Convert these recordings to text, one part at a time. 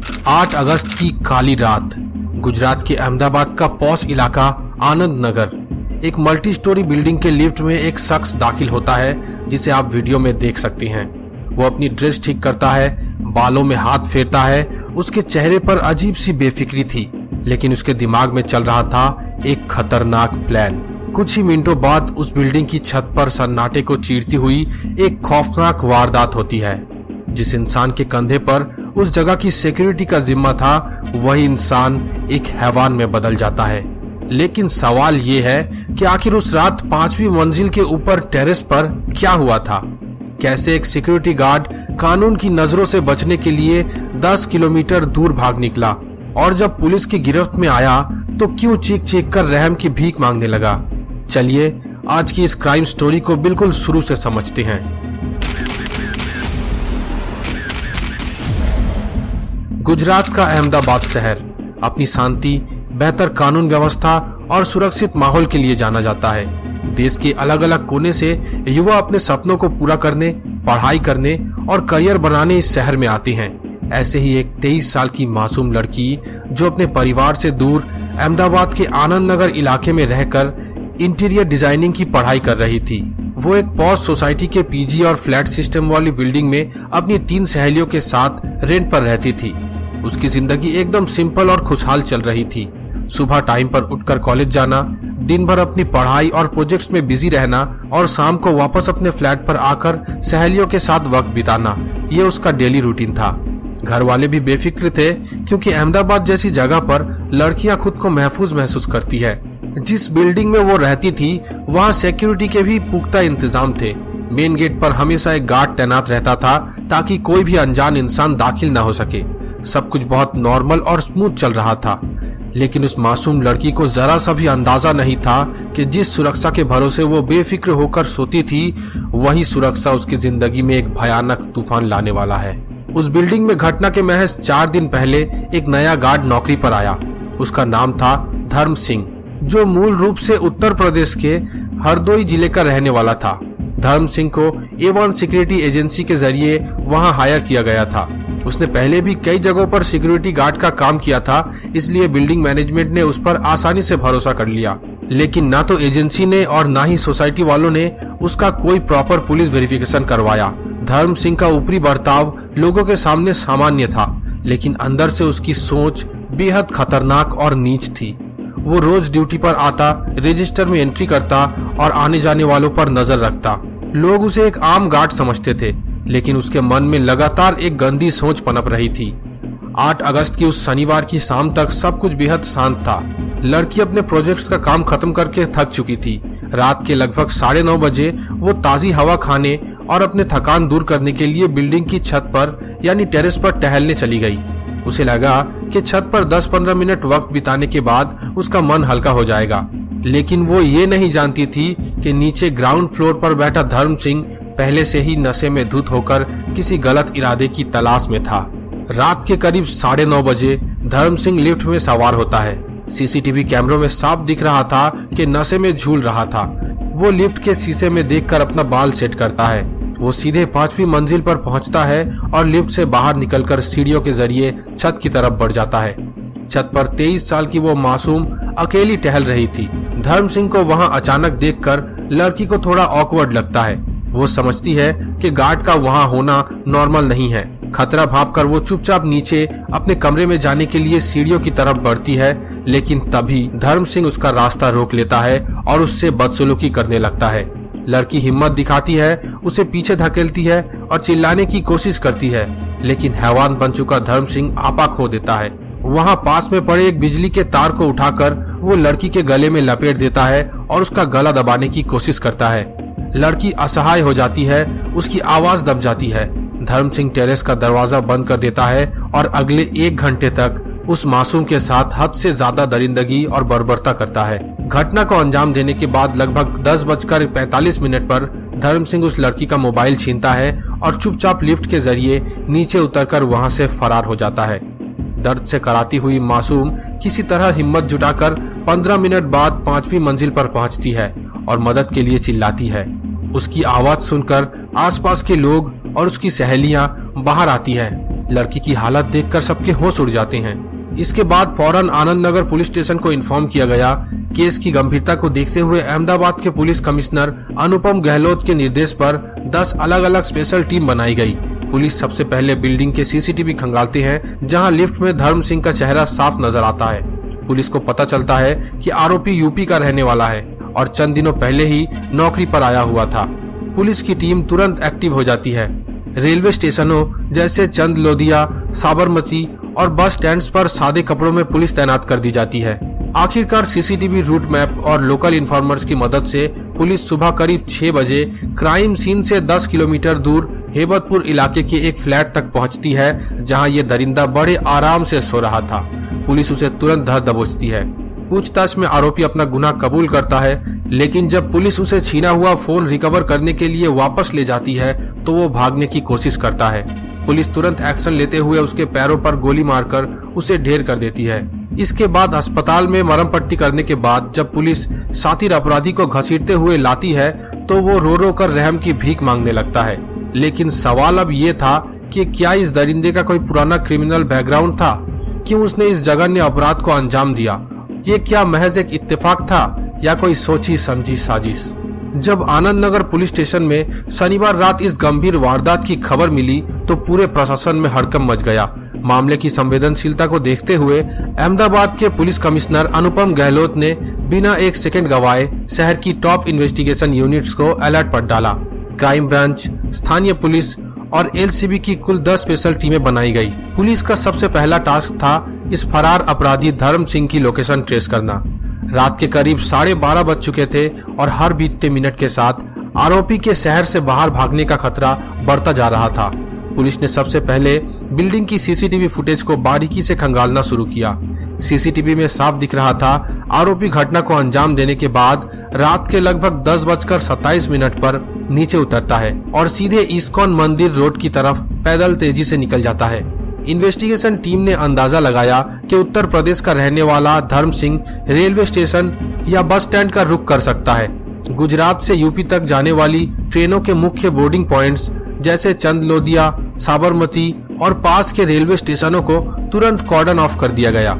8 अगस्त की काली रात गुजरात के अहमदाबाद का पॉश इलाका आनंद नगर। एक मल्टी स्टोरी बिल्डिंग के लिफ्ट में एक शख्स दाखिल होता है जिसे आप वीडियो में देख सकती हैं। वो अपनी ड्रेस ठीक करता है, बालों में हाथ फेरता है। उसके चेहरे पर अजीब सी बेफिक्री थी, लेकिन उसके दिमाग में चल रहा था एक खतरनाक प्लान। कुछ ही मिनटों बाद उस बिल्डिंग की छत पर सन्नाटे को चीरती हुई एक खौफनाक वारदात होती है। जिस इंसान के कंधे पर उस जगह की सिक्योरिटी का जिम्मा था, वही इंसान एक हैवान में बदल जाता है। लेकिन सवाल ये है कि आखिर उस रात 5वीं मंजिल के ऊपर टेरेस पर क्या हुआ था? कैसे एक सिक्योरिटी गार्ड कानून की नजरों से बचने के लिए 10 किलोमीटर दूर भाग निकला, और जब पुलिस की गिरफ्त में आया तो क्यों चीख चीख कर रहम की भीख मांगने लगा? चलिए आज की इस क्राइम स्टोरी को बिल्कुल शुरू से समझते हैं। गुजरात का अहमदाबाद शहर अपनी शांति, बेहतर कानून व्यवस्था और सुरक्षित माहौल के लिए जाना जाता है। देश के अलग अलग कोने से युवा अपने सपनों को पूरा करने, पढ़ाई करने और करियर बनाने इस शहर में आते हैं। ऐसे ही एक 23 साल की मासूम लड़की जो अपने परिवार से दूर अहमदाबाद के आनंद नगर इलाके में रहकर इंटीरियर डिजाइनिंग की पढ़ाई कर रही थी। वो एक पॉश सोसाइटी के पीजी और फ्लैट सिस्टम वाली बिल्डिंग में अपनी 3 सहेलियों के साथ रेंट पर रहती थी। उसकी जिंदगी एकदम सिंपल और खुशहाल चल रही थी। सुबह टाइम पर उठकर कॉलेज जाना, दिन भर अपनी पढ़ाई और प्रोजेक्ट्स में बिजी रहना और शाम को वापस अपने फ्लैट पर आकर सहेलियों के साथ वक्त बिताना, ये उसका डेली रूटीन था। घर वाले भी बेफिक्र थे, क्योंकि अहमदाबाद जैसी जगह पर लड़कियां खुद को महफूज महसूस करती है। जिस बिल्डिंग में वो रहती थी वहाँ सिक्योरिटी के भी पुख्ता इंतजाम थे। मेन गेट पर हमेशा एक गार्ड तैनात रहता था ताकि कोई भी अनजान इंसान दाखिल न हो सके। सब कुछ बहुत नॉर्मल और स्मूथ चल रहा था, लेकिन उस मासूम लड़की को जरा सा भी अंदाजा नहीं था कि जिस सुरक्षा के भरोसे वो बेफिक्र होकर सोती थी, वही सुरक्षा उसकी जिंदगी में एक भयानक तूफान लाने वाला है। उस बिल्डिंग में घटना के महज 4 दिन पहले एक नया गार्ड नौकरी पर आया। उसका नाम था धर्म सिंह, जो मूल रूप से उत्तर प्रदेश के हरदोई जिले का रहने वाला था। धर्म सिंह को A1 सिक्योरिटी एजेंसी के जरिए वहां हायर किया गया था। उसने पहले भी कई जगहों पर सिक्योरिटी गार्ड का काम किया था, इसलिए बिल्डिंग मैनेजमेंट ने उस पर आसानी से भरोसा कर लिया। लेकिन ना तो एजेंसी ने और ना ही सोसाइटी वालों ने उसका कोई प्रॉपर पुलिस वेरिफिकेशन करवाया। धर्म सिंह का ऊपरी बर्ताव लोगों के सामने सामान्य था, लेकिन अंदर से उसकी सोच बेहद खतरनाक और नीच थी। वो रोज ड्यूटी पर आता, रजिस्टर में एंट्री करता और आने जाने वालों पर नजर रखता। लोग उसे एक आम गार्ड समझते थे, लेकिन उसके मन में लगातार एक गंदी सोच पनप रही थी। 8 अगस्त की उस शनिवार की शाम तक सब कुछ बेहद शांत था। लड़की अपने प्रोजेक्ट्स का काम खत्म करके थक चुकी थी। रात के लगभग 9:30 बजे वो ताजी हवा खाने और अपने थकान दूर करने के लिए बिल्डिंग की छत पर यानी टेरेस पर टहलने चली गई। उसे लगा कि छत पर 10-15 मिनट वक्त बिताने के बाद उसका मन हल्का हो जाएगा, लेकिन वो ये नहीं जानती थी कि नीचे ग्राउंड फ्लोर पर बैठा धर्म सिंह पहले से ही नशे में धुत होकर किसी गलत इरादे की तलाश में था। रात के करीब 9:30 बजे धर्म सिंह लिफ्ट में सवार होता है। सीसीटीवी कैमरों में साफ दिख रहा था कि नशे में झूल रहा था। वो लिफ्ट के शीशे में देखकर अपना बाल सेट करता है। वो सीधे 5वीं मंजिल पर पहुंचता है और लिफ्ट से बाहर निकलकर सीढ़ियों के जरिए छत की तरफ बढ़ जाता है। छत पर 23 साल की वो मासूम अकेली टहल रही थी। धर्म सिंह को वहां अचानक देखकर लड़की को थोड़ा ऑकवर्ड लगता है। वो समझती है कि गार्ड का वहां होना नॉर्मल नहीं है। खतरा भांपकर वो चुपचाप नीचे अपने कमरे में जाने के लिए सीढ़ियों की तरफ बढ़ती है, लेकिन तभी धर्म सिंह उसका रास्ता रोक लेता है और उससे बदसलूकी करने लगता है। लड़की हिम्मत दिखाती है, उसे पीछे धकेलती है और चिल्लाने की कोशिश करती है, लेकिन हैवान बन चुका धर्म सिंह आपा खो देता है। वहाँ पास में पड़े एक बिजली के तार को उठाकर वो लड़की के गले में लपेट देता है और उसका गला दबाने की कोशिश करता है। लड़की असहाय हो जाती है, उसकी आवाज दब जाती है। धर्म सिंह टेरेस का दरवाजा बंद कर देता है और अगले 1 घंटे तक उस मासूम के साथ हद से ज्यादा दरिंदगी और बर्बरता करता है। घटना को अंजाम देने के बाद लगभग 10:45 पर धर्म सिंह उस लड़की का मोबाइल छीनता है और चुपचाप लिफ्ट के जरिए नीचे उतरकर वहां से फरार हो जाता है। दर्द से कराती हुई मासूम किसी तरह हिम्मत जुटाकर 15 मिनट बाद 5वीं मंजिल पर पहुंचती है और मदद के लिए चिल्लाती है। उसकी आवाज सुनकर आसपास के लोग और उसकी सहेलियां बाहर आती है। लड़की की हालत देखकर सबके होश उड़ जाते हैं। इसके बाद फौरन आनंद नगर पुलिस स्टेशन को इन्फॉर्म किया गया। केस की गंभीरता को देखते हुए अहमदाबाद के पुलिस कमिश्नर अनुपम गहलोत के निर्देश पर 10 अलग अलग स्पेशल टीम बनाई गई। पुलिस सबसे पहले बिल्डिंग के सीसीटीवी खंगालते हैं, जहां लिफ्ट में धर्म सिंह का चेहरा साफ नजर आता है। पुलिस को पता चलता है कि आरोपी यूपी का रहने वाला है और चंद दिनों पहले ही नौकरी पर आया हुआ था। पुलिस की टीम तुरंत एक्टिव हो जाती है। रेलवे स्टेशनों जैसे चंद लोदिया, साबरमती और बस स्टैंड्स पर सादे कपड़ों में पुलिस तैनात कर दी जाती है। आखिरकार सीसीटीवी रूट मैप और लोकल इन्फॉर्मर्स की मदद से पुलिस सुबह करीब 6 बजे क्राइम सीन से 10 किलोमीटर दूर हेबतपुर इलाके के एक फ्लैट तक पहुंचती है, जहां ये दरिंदा बड़े आराम से सो रहा था। पुलिस उसे तुरंत धर दबोचती है। पूछताछ में आरोपी अपना गुनाह कबूल करता है, लेकिन जब पुलिस उसे छीना हुआ फोन रिकवर करने के लिए वापस ले जाती है तो वो भागने की कोशिश करता है। पुलिस तुरंत एक्शन लेते हुए उसके पैरों पर गोली मारकर उसे ढेर कर देती है। इसके बाद अस्पताल में मरहम पट्टी करने के बाद जब पुलिस शातिर अपराधी को घसीटते हुए लाती है तो वो रो रो कर रहम की भीख मांगने लगता है। लेकिन सवाल अब ये था कि क्या इस दरिंदे का कोई पुराना क्रिमिनल बैकग्राउंड था? क्यों उसने इस जघन्य अपराध को अंजाम दिया? ये क्या महज एक इत्तेफाक था या कोई सोची समझी साजिश? जब आनंद नगर पुलिस स्टेशन में शनिवार रात इस गंभीर वारदात की खबर मिली तो पूरे प्रशासन में हड़कंप मच गया। मामले की संवेदनशीलता को देखते हुए अहमदाबाद के पुलिस कमिश्नर अनुपम गहलोत ने बिना एक सेकंड गवाए शहर की टॉप इन्वेस्टिगेशन यूनिट्स को अलर्ट पर डाला। क्राइम ब्रांच, स्थानीय पुलिस और एलसीबी की कुल 10 स्पेशल टीमें बनाई गई। पुलिस का सबसे पहला टास्क था इस फरार अपराधी धर्म सिंह की लोकेशन ट्रेस करना। रात के करीब 12:30 बज चुके थे और हर बीतते मिनट के साथ आरोपी के शहर से बाहर भागने का खतरा बढ़ता जा रहा था। पुलिस ने सबसे पहले बिल्डिंग की सीसीटीवी फुटेज को बारीकी से खंगालना शुरू किया। सीसीटीवी में साफ दिख रहा था आरोपी घटना को अंजाम देने के बाद रात के लगभग 10:27 पर नीचे उतरता है और सीधे इस्कॉन मंदिर रोड की तरफ पैदल तेजी से निकल जाता है। इन्वेस्टिगेशन टीम ने अंदाजा लगाया कि उत्तर प्रदेश का रहने वाला धर्म सिंह रेलवे स्टेशन या बस स्टैंड का रुख कर सकता है। गुजरात से यूपी तक जाने वाली ट्रेनों के मुख्य बोर्डिंग पॉइंट्स जैसे चंद लोदिया, साबरमती और पास के रेलवे स्टेशनों को तुरंत कॉर्डन ऑफ कर दिया गया।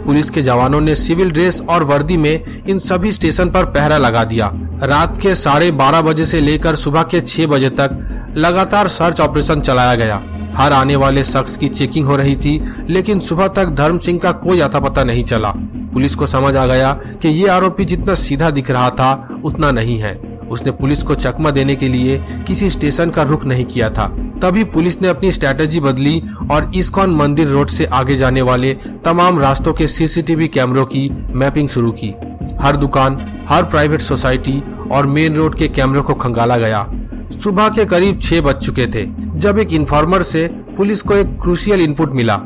पुलिस के जवानों ने सिविल ड्रेस और वर्दी में इन सभी स्टेशन पर पहरा लगा दिया। रात के 12:30 बजे से लेकर सुबह के 6 बजे तक लगातार सर्च ऑपरेशन चलाया गया। हर आने वाले शख्स की चेकिंग हो रही थी, लेकिन सुबह तक धर्म सिंह का कोई अता पता नहीं चला। पुलिस को समझ आ गया कि ये आरोपी जितना सीधा दिख रहा था उतना नहीं है। उसने पुलिस को चकमा देने के लिए किसी स्टेशन का रुख नहीं किया था। तभी पुलिस ने अपनी स्ट्रेटेजी बदली और इस्कॉन मंदिर रोड से आगे जाने वाले तमाम रास्तों के सीसीटीवी कैमरों की मैपिंग शुरू की। हर दुकान, हर प्राइवेट सोसाइटी और मेन रोड के कैमरों को खंगाला गया। सुबह के करीब 6 बज चुके थे जब एक इन्फॉर्मर से पुलिस को एक क्रूशियल इनपुट मिला।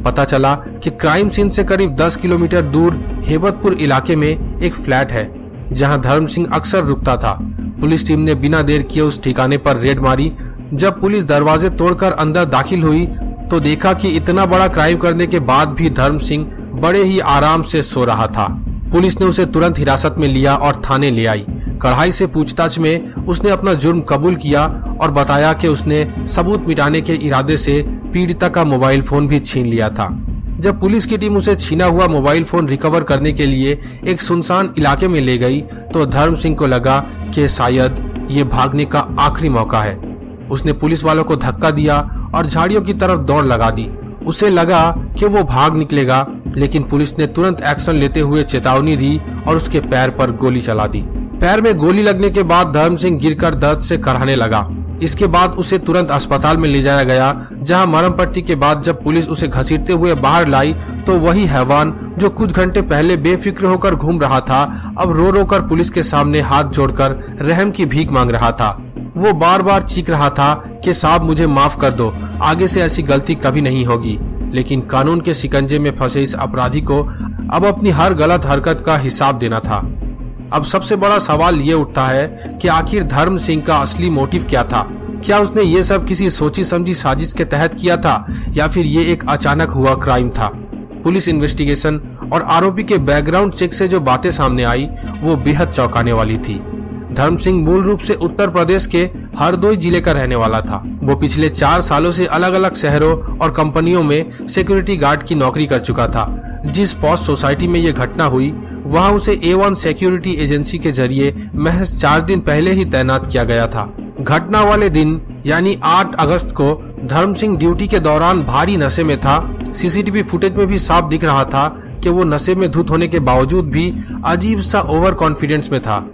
पता चला कि क्राइम सीन से करीब 10 किलोमीटर दूर हेबतपुर इलाके में एक फ्लैट है जहां धर्म सिंह अक्सर रुकता था। पुलिस टीम ने बिना देर किए उस ठिकाने पर रेड मारी। जब पुलिस दरवाजे तोड़कर अंदर दाखिल हुई तो देखा कि इतना बड़ा क्राइम करने के बाद भी धर्म सिंह बड़े ही आराम से सो रहा था। पुलिस ने उसे तुरंत हिरासत में लिया और थाने ले आई। कड़ाई से पूछताछ में उसने अपना जुर्म कबूल किया और बताया कि उसने सबूत मिटाने के इरादे से पीड़िता का मोबाइल फोन भी छीन लिया था। जब पुलिस की टीम उसे छीना हुआ मोबाइल फोन रिकवर करने के लिए एक सुनसान इलाके में ले गई तो धर्म सिंह को लगा कि शायद ये भागने का आखिरी मौका है। उसने पुलिस वालों को धक्का दिया और झाड़ियों की तरफ दौड़ लगा दी। उसे लगा कि वो भाग निकलेगा, लेकिन पुलिस ने तुरंत एक्शन लेते हुए चेतावनी दी और उसके पैर पर गोली चला दी। पैर में गोली लगने के बाद धर्म सिंह गिरकर दर्द से कराहने लगा। इसके बाद उसे तुरंत अस्पताल में ले जाया गया, जहां मरहम पट्टी के बाद जब पुलिस उसे घसीटते हुए बाहर लाई तो वही हैवान जो कुछ घंटे पहले बेफिक्र होकर घूम रहा था अब रो रो कर पुलिस के सामने हाथ जोड़कर रहम की भीख मांग रहा था। वो बार बार चीख रहा था कि साहब मुझे माफ कर दो, आगे से ऐसी गलती कभी नहीं होगी। लेकिन कानून के शिकंजे में फंसे इस अपराधी को अब अपनी हर गलत हरकत का हिसाब देना था। अब सबसे बड़ा सवाल ये उठता है कि आखिर धर्म सिंह का असली मोटिव क्या था? क्या उसने ये सब किसी सोची समझी साजिश के तहत किया था या फिर ये एक अचानक हुआ क्राइम था? पुलिस इन्वेस्टिगेशन और आरोपी के बैकग्राउंड चेक से जो बातें सामने आई वो बेहद चौंकाने वाली थी। धर्म सिंह मूल रूप से उत्तर प्रदेश के हरदोई जिले का रहने वाला था। वो पिछले 4 सालों से अलग अलग शहरों और कंपनियों में सिक्योरिटी गार्ड की नौकरी कर चुका था। जिस पॉस्ट सोसाइटी में ये घटना हुई वहां उसे A1 सिक्योरिटी एजेंसी के जरिए महज 4 दिन पहले ही तैनात किया गया था। घटना वाले दिन यानी 8 अगस्त को धर्म सिंह ड्यूटी के दौरान भारी नशे में था। सीसीटीवी फुटेज में भी साफ दिख रहा था कि वो नशे में धुत होने के बावजूद भी अजीब सा ओवर कॉन्फिडेंस में था।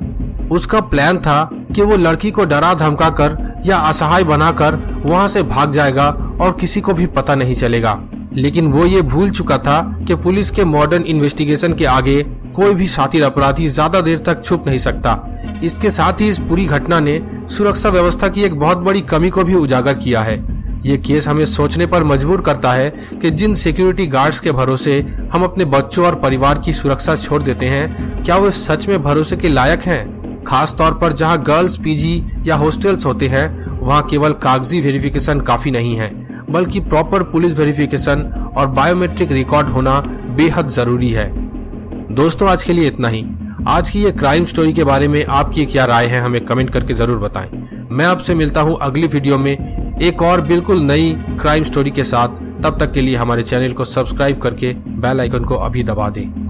उसका प्लान था कि वो लड़की को डरा धमका कर या असहाय बनाकर वहां से भाग जाएगा और किसी को भी पता नहीं चलेगा। लेकिन वो ये भूल चुका था कि पुलिस के मॉडर्न इन्वेस्टिगेशन के आगे कोई भी शातिर अपराधी ज्यादा देर तक छुप नहीं सकता। इसके साथ ही इस पूरी घटना ने सुरक्षा व्यवस्था की एक बहुत बड़ी कमी को भी उजागर किया है। ये केस हमें सोचने पर मजबूर करता है कि जिन सिक्योरिटी गार्ड्स के भरोसे हम अपने बच्चों और परिवार की सुरक्षा छोड़ देते हैं, क्या वो सच में भरोसे के लायक हैं? खास तौर पर जहां गर्ल्स पीजी या हॉस्टल्स होते हैं, वहां केवल कागजी वेरिफिकेशन काफी नहीं है, बल्कि प्रॉपर पुलिस वेरिफिकेशन और बायोमेट्रिक रिकॉर्ड होना बेहद जरूरी है। दोस्तों, आज के लिए इतना ही। आज की ये क्राइम स्टोरी के बारे में आपकी क्या राय है, हमें कमेंट करके जरूर बताएं। मैं आपसे मिलता हूँ अगली वीडियो में एक और बिल्कुल नई क्राइम स्टोरी के साथ। तब तक के लिए हमारे चैनल को सब्सक्राइब करके बेल आइकन को अभी दबा दें।